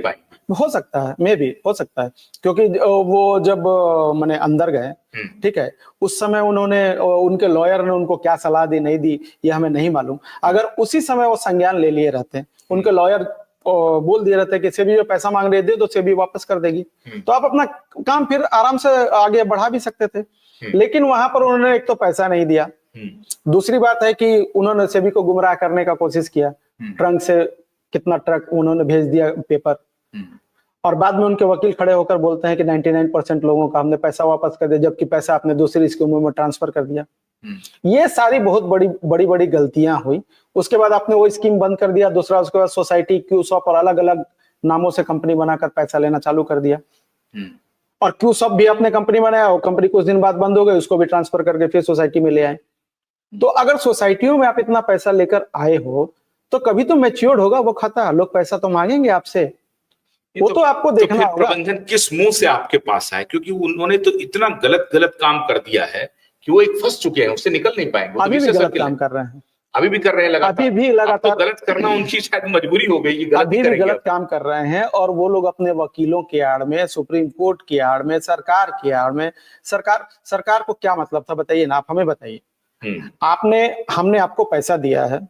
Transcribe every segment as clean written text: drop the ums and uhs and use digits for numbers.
पाए। हो सकता है, मे भी हो सकता है, क्योंकि वो जब मैंने अंदर गए, ठीक है, उस समय उन्होंने उनके लॉयर ने उनको क्या सलाह दी नहीं दी ये हमें नहीं मालूम। अगर उसी समय वो संज्ञान ले लिए रहते, उनके लॉयर बोल दिए रहते कि सेबी जो पैसा मांग रहे दे दो, सेबी वापस कर देगी, तो आप अपना काम फिर आराम से आगे बढ़ा भी सकते थे। लेकिन वहां पर उन्होंने एक तो पैसा नहीं दिया, दूसरी बात है कि उन्होंने सेबी को गुमराह करने का कोशिश किया, ट्रंक से कितना ट्रक उन्होंने भेज दिया पेपर, और बाद में उनके वकील खड़े होकर बोलते हैं कि 99% लोगों का हमने पैसा वापस कर दिया, जबकि पैसा आपने दूसरी स्कीमों में ट्रांसफर कर दिया। ये सारी बहुत बड़ी बड़ी गलतियां हुई। उसके बाद आपने वो स्कीम बंद कर दिया, दूसरा उसके बाद सोसाइटी, क्यूसॉप और अलग अलग नामों से कंपनी बनाकर पैसा लेना चालू कर दिया। और क्यूसॉप भी आपने कंपनी बनाया, वो कंपनी कुछ दिन बाद बंद हो गई, उसको भी ट्रांसफर करके फिर सोसाइटी में ले आए। तो अगर सोसाइटियों में आप इतना पैसा लेकर आए हो तो कभी तो मैच्योर्ड होगा वो खाता, लोग पैसा तो मांगेंगे आपसे, वो तो आपको देखना होगा। प्रबंधन किस मुंह से आपके पास आए, क्योंकि उन्होंने तो इतना गलत काम कर दिया है कि वो एक फंस चुके हैं, उससे निकल नहीं पाएंगे। अभी भी गलत काम कर रहे हैं, अभी भी कर रहे हैं लगातार, अभी भी लगातार। तो गलत करना उनकी शायद मजबूरी हो गई, अभी भी गलत काम कर रहे हैं। और वो लोग अपने वकीलों की आड़ में, सुप्रीम कोर्ट की आड़ में, सरकार की आड़ में, सरकार को क्या मतलब था बताइए ना, आप हमें बताइए। हमने आपको पैसा दिया है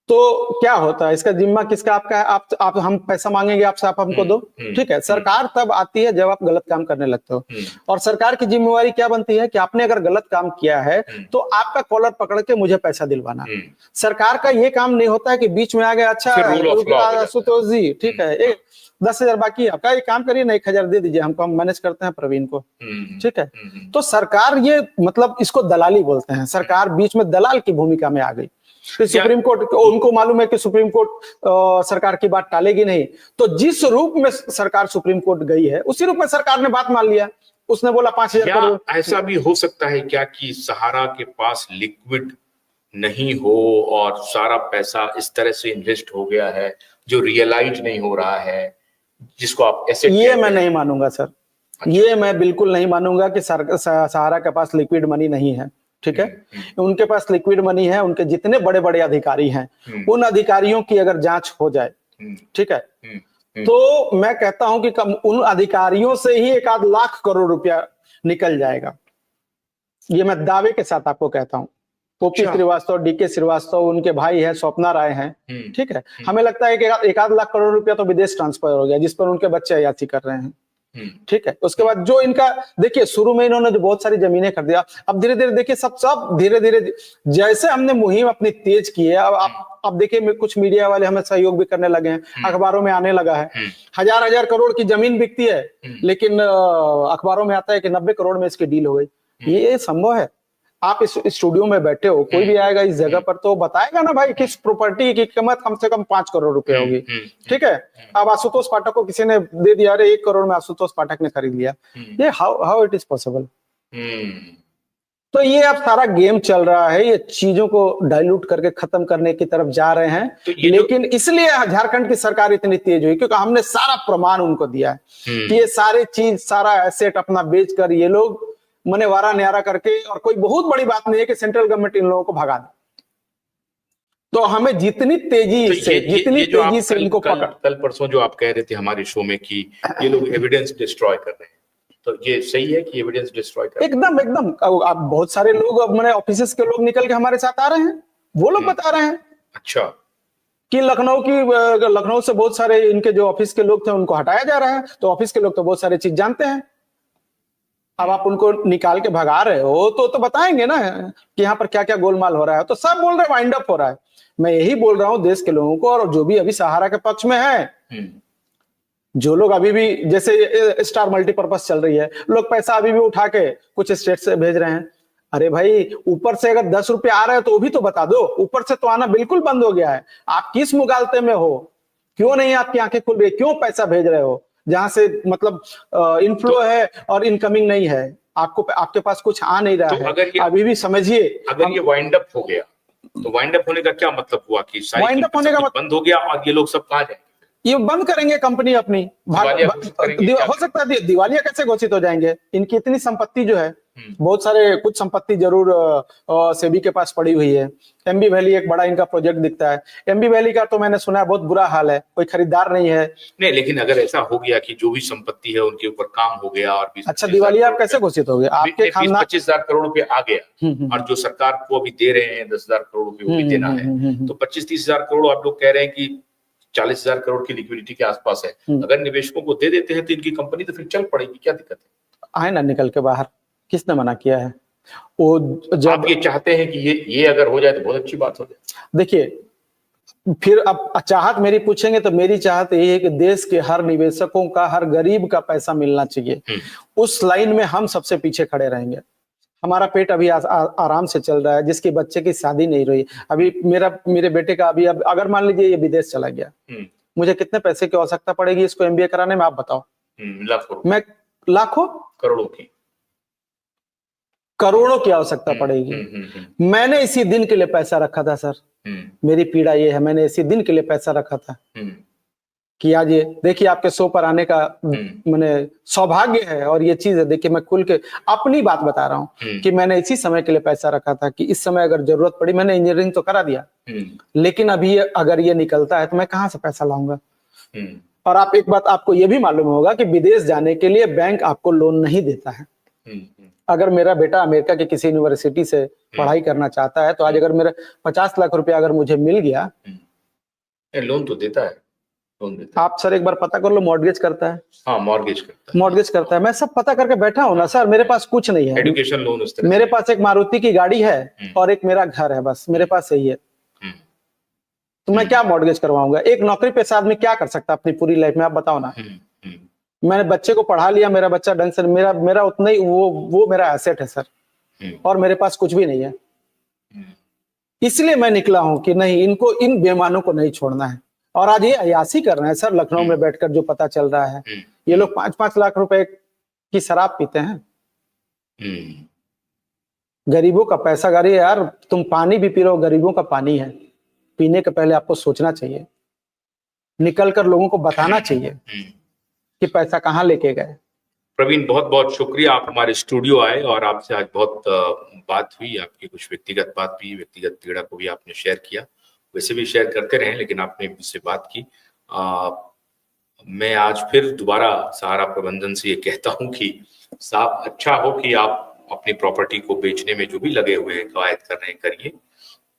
तो क्या होता है, इसका जिम्मा किसका, आपका है? आप हम पैसा मांगेंगे आपसे, आप हमको दो, ठीक है। सरकार तब आती है जब आप गलत काम करने लगते हो, और सरकार की जिम्मेवारी क्या बनती है कि आपने अगर गलत काम किया है तो आपका कॉलर पकड़ के मुझे पैसा दिलवाना। सरकार का ये काम नहीं होता है कि बीच में आ गया, अच्छा सुतोष जी ठीक है, 10,000 बाकी है आपका, ये काम करिए ना, 1,000 दे दीजिए हमको, हम मैनेज करते हैं प्रवीण को, ठीक है। तो सरकार ये मतलब इसको दलाली बोलते हैं, सरकार बीच में दलाल की भूमिका में आ गई। सुप्रीम कोर्ट उनको मालूम है कि सुप्रीम कोर्ट सरकार की बात टालेगी नहीं, तो जिस रूप में सरकार सुप्रीम कोर्ट गई है उसी रूप में सरकार ने बात मान लिया। उसने बोला 5,000 करोड़। ऐसा भी हो सकता है क्या कि सहारा के पास लिक्विड नहीं हो और सारा पैसा इस तरह से इन्वेस्ट हो गया है जो रियलाइज नहीं हो रहा है, जिसको आप ऐसे, ये मैं नहीं मानूंगा सर। अच्छा। ये मैं बिल्कुल नहीं मानूंगा कि सहारा के पास लिक्विड मनी नहीं है, ठीक है। उनके पास लिक्विड मनी है, उनके जितने बड़े बड़े अधिकारी हैं उन अधिकारियों की अगर जांच हो जाए, ठीक है, तो मैं कहता हूं कि उन अधिकारियों से ही 1 लाख करोड़ रुपया निकल जाएगा। ये मैं दावे के साथ आपको कहता हूं। ओपी श्रीवास्तव, डीके श्रीवास्तव उनके भाई हैं, स्वप्ना राय हैं, ठीक है। हमें लगता है कि 1 लाख करोड़ रुपया तो विदेश ट्रांसफर हो गया, जिस पर उनके बच्चे अयाची कर रहे हैं, ठीक है। उसके बाद जो इनका देखिए, शुरू में इन्होंने जो बहुत सारी जमीनें खरीदी, अब धीरे धीरे देखिए सब धीरे धीरे जैसे हमने मुहिम अपनी तेज की है, अब देखिए कुछ मीडिया वाले हमें सहयोग भी करने लगे हैं, अखबारों में आने लगा है, 1000 करोड़ की जमीन बिकती है, लेकिन अखबारों में आता है कि 90 करोड़ में इसकी डील हो गई। ये संभव है? आप इस स्टूडियो में बैठे हो, कोई भी आएगा इस जगह पर तो बताएगा ना भाई किस प्रॉपर्टी की कीमत कम से कम 5 करोड़ रुपए होगी, ठीक है। अब आशुतोष पाठक को किसी ने दे दिया, अरे 1 करोड़ में आशुतोष पाठक ने खरीद लिया, ये हाउ इट इज पॉसिबल? तो ये अब सारा गेम चल रहा है, ये चीजों को डाइल्यूट करके खत्म करने की तरफ जा रहे हैं। तो लेकिन इसलिए झारखंड की सरकार इतनी तेज हुई क्योंकि हमने सारा प्रमाण उनको दिया है कि ये सारी चीज, सारा एसेट अपना बेचकर ये लोग मने वारा न्यारा करके, और कोई बहुत बड़ी बात नहीं है कि सेंट्रल गवर्नमेंट इन लोगों को भगा दे, तो हमें जितनी तेजी से इनको कल परसों जो आप कह रहे थे हमारे शो में कि ये लोग एविडेंस डिस्ट्रॉय कर रहे हैं, तो ये सही है कि एविडेंस डिस्ट्रॉय कर रहे हैं? एकदम। अब बहुत सारे लोग मैंने ऑफिस के लोग निकल के हमारे साथ आ रहे हैं, वो लोग बता रहे हैं अच्छा कि लखनऊ से बहुत सारे इनके जो ऑफिस के लोग थे उनको हटाया जा रहा है, तो ऑफिस के लोग तो बहुत सारी चीज जानते हैं। अब आप उनको निकाल के भगा रहे हो तो बताएंगे ना कि यहाँ पर क्या क्या गोलमाल हो रहा है, तो सब बोल रहे वाइंड अप हो रहा है। मैं यही बोल रहा हूँ देश के लोगों को, और जो भी अभी सहारा के पक्ष में है, जो लोग अभी भी, जैसे स्टार मल्टीपर्पज चल रही है, लोग पैसा अभी भी उठा के कुछ स्टेट से भेज रहे हैं। अरे भाई, ऊपर से अगर 10 रुपए आ रहे हैं तो वो भी तो बता दो, ऊपर से तो आना बिल्कुल बंद हो गया है। आप किस मुगालते में हो? क्यों नहीं आपकी आंखें खुल रही? क्यों पैसा भेज रहे हो जहां से मतलब इनफ्लो है और इनकमिंग नहीं है? आपके पास कुछ आ नहीं रहा है। अगर अभी भी समझिए, अगर ये वाइंड अप हो गया तो वाइंड अप होने का क्या मतलब हुआ कि वाइंड अप होने का बंद हो गया और ये लोग सब कहां जाएंगे? ये बंद करेंगे कंपनी अपनी, हो सकता है दिवालिया कैसे घोषित हो जाएंगे? इनकी इतनी संपत्ति जो है, बहुत सारे कुछ संपत्ति जरूर सेबी के पास पड़ी हुई है। एमबी वैली एक बड़ा इनका प्रोजेक्ट दिखता है। एमबी वैली का तो मैंने सुना है बहुत बुरा हाल है, कोई खरीदार नहीं है। नहीं, लेकिन अगर ऐसा हो गया कि जो भी संपत्ति है उनके ऊपर काम हो गया और अच्छा, दिवालिया आप कैसे घोषित हो गए? आपके 20-25 हजार करोड़ रुपए आ गया और जो सरकार को अभी दे रहे हैं 10,000 करोड़ रुपए वो भी देना है, तो 25-30 हजार करोड़ आप लोग कह रहे हैं कि 40,000 करोड़ की लिक्विडिटी के आसपास है। अगर निवेशकों को दे देते हैं तो इनकी कंपनी तो फिर चल पड़ेगी, क्या दिक्कत है? आए ना निकल के बाहर, किसने मना किया है? वो जब आप ये चाहते हैं कि ये अगर हो जाए तो बहुत अच्छी बात हो जाए। देखिए, फिर अब चाहत मेरी पूछेंगे तो मेरी चाहत यही है कि देश के हर निवेशकों का, हर गरीब का पैसा मिलना चाहिए। उस लाइन में हम सबसे पीछे खड़े रहेंगे। हमारा पेट अभी आराम से चल रहा है, जिसके बच्चे की शादी नहीं हुई अभी, मेरे बेटे का अभी, अब अगर मान लीजिए ये विदेश चला गया, मुझे कितने पैसे की आवश्यकता पड़ेगी इसको एमबीए कराने में, आप बताओ? मैं लाखों करोड़ों की आवश्यकता पड़ेगी। मैंने इसी दिन के लिए पैसा रखा था सर। मेरी पीड़ा ये है, मैंने इसी दिन के लिए पैसा रखा था कि आज ये देखिए आपके शो पर आने का मैंने सौभाग्य है और ये चीज है। देखिए मैं खुल के अपनी बात बता रहा हूँ कि मैंने इसी समय के लिए पैसा रखा था कि इस समय अगर जरूरत पड़ी, मैंने इंजीनियरिंग तो करा दिया, लेकिन अभी अगर ये निकलता है तो मैं कहाँ से पैसा लाऊंगा? और आप एक बात आपको ये भी मालूम होगा कि विदेश जाने के लिए बैंक आपको लोन नहीं देता है। अगर मेरा बेटा अमेरिका के किसी यूनिवर्सिटी से पढ़ाई करना चाहता है तो आज अगर मेरा 50 लाख रुपया अगर मुझे मिल गया, लोन तो देता है, लोन देता है। आप सर एक बार पता कर लो, मॉर्गेज करता है। हाँ, मॉर्गेज करता है। मैं सब पता करके बैठा हूँ ना सर, मेरे पास कुछ नहीं है। एजुकेशन लोन उस तरह मेरे पास एक मारुति की गाड़ी है और एक मेरा घर है, बस मेरे पास यही है। तो मैं क्या मॉर्गेज करवाऊंगा? एक नौकरी पेशा आदमी क्या कर सकता है अपनी पूरी लाइफ में, आप बताओ ना। मैंने बच्चे को पढ़ा लिया, मेरा बच्चा ढंग से, मेरा उतना ही वो मेरा एसेट है सर, और मेरे पास कुछ भी नहीं है। इसलिए मैं निकला हूं कि नहीं, इनको, इन बेईमानों को नहीं छोड़ना है। और आज ये अयासी कर रहे हैं सर, लखनऊ में बैठकर जो पता चल रहा है, ये लोग 5-5 लाख रुपए की शराब पीते हैं। गरीबों का पैसा, गरीब यार, तुम पानी भी पी रहे हो, गरीबों का पानी है, पीने के पहले आपको सोचना चाहिए, निकलकर लोगों को बताना चाहिए कि पैसा कहाँ लेके गए। प्रवीण, बहुत बहुत शुक्रिया, आप हमारे स्टूडियो आए और आपसे आज बहुत बात हुई, आपकी कुछ व्यक्तिगत बात भी, व्यक्तिगत पीड़ा को भी आपने शेयर किया। वैसे भी शेयर करते रहे, लेकिन आपने मुझसे बात की। मैं आज फिर दोबारा सहारा प्रबंधन से ये कहता हूं कि साफ अच्छा हो कि आप अपनी प्रॉपर्टी को बेचने में जो भी लगे हुए हैं, कवायद कर रहे हैं, करिए,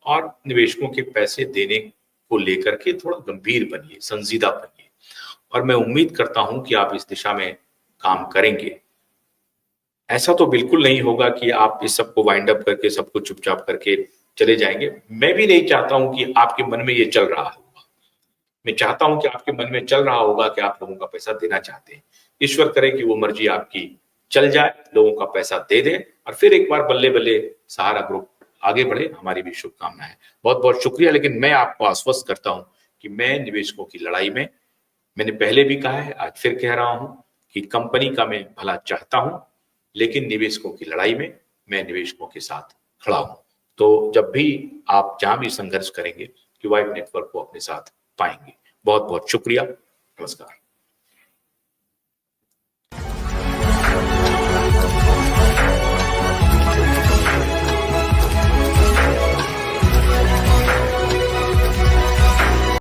और निवेशकों के पैसे देने को लेकर के थोड़ा गंभीर बनिए, संजीदा बनिए, और मैं उम्मीद करता हूं कि आप इस दिशा में काम करेंगे। ऐसा तो बिल्कुल नहीं होगा कि आप इस सबको वाइंड अप करके, सबको चुपचाप करके चले जाएंगे। मैं भी नहीं चाहता हूं कि आपके मन में ये चल रहा होगा। मैं चाहता हूं कि आपके मन में चल रहा होगा कि आप लोगों का पैसा देना चाहते हैं। ईश्वर करे कि वो मर्जी आपकी चल जाए, लोगों का पैसा दे दें और फिर एक बार बल्ले बल्ले सहारा ग्रुप आगे बढ़े। हमारी भी शुभकामनाएं। बहुत बहुत शुक्रिया। लेकिन मैं आपको आश्वस्त करता हूं कि मैं निवेशकों की लड़ाई में, मैंने पहले भी कहा है, आज फिर कह रहा हूं कि कंपनी का मैं भला चाहता हूं, लेकिन निवेशकों की लड़ाई में मैं निवेशकों के साथ खड़ा हूं। तो जब भी आप जहां भी संघर्ष करेंगे, क्यूवाइट नेटवर्क को अपने साथ पाएंगे। बहुत बहुत शुक्रिया। नमस्कार।